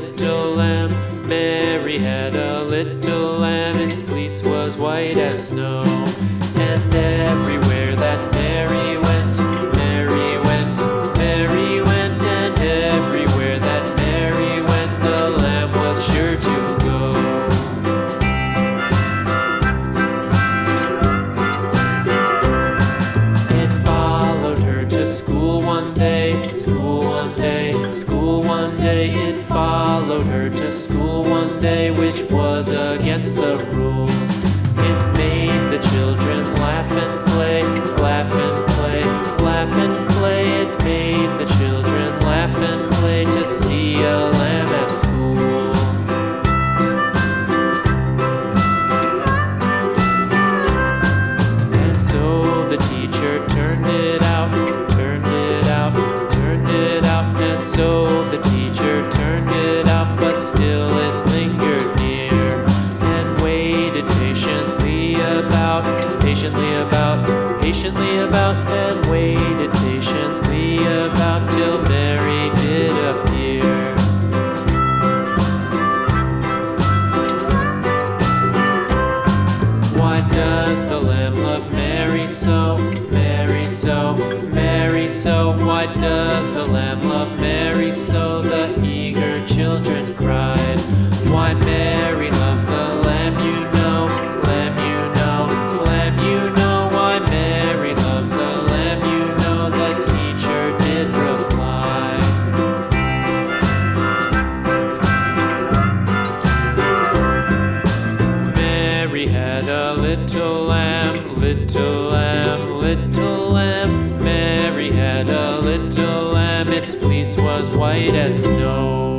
little lamb. Mary had a little lamb, its fleece was white as snow. And everywhere that Mary went, Mary went, Mary went, and everywhere that Mary went, the lamb was sure to go. It followed her to school one day, school one day, school one day. It followed her to school one day, which was against the rules. It made the children laugh and play, laugh and play, laugh and play. It made the children laugh and play to see a lamb at school. And so the teacher turned it out, turned it out, turned it out. And so the teacher turned it out, but still it lingered near and waited patiently about, patiently about, and waited patiently about till Mary did appear. Why does the lamb love Mary so, Mary so, Mary so? Why does the lamb love Mary so? The eager children cried. Why Mary loves the lamb, you know, lamb, you know, lamb, you know. Why Mary loves the lamb, you know, the teacher did reply. Mary had a little lamb, little lamb, little lamb. Mary had a little lamb, its fleece was white as snow.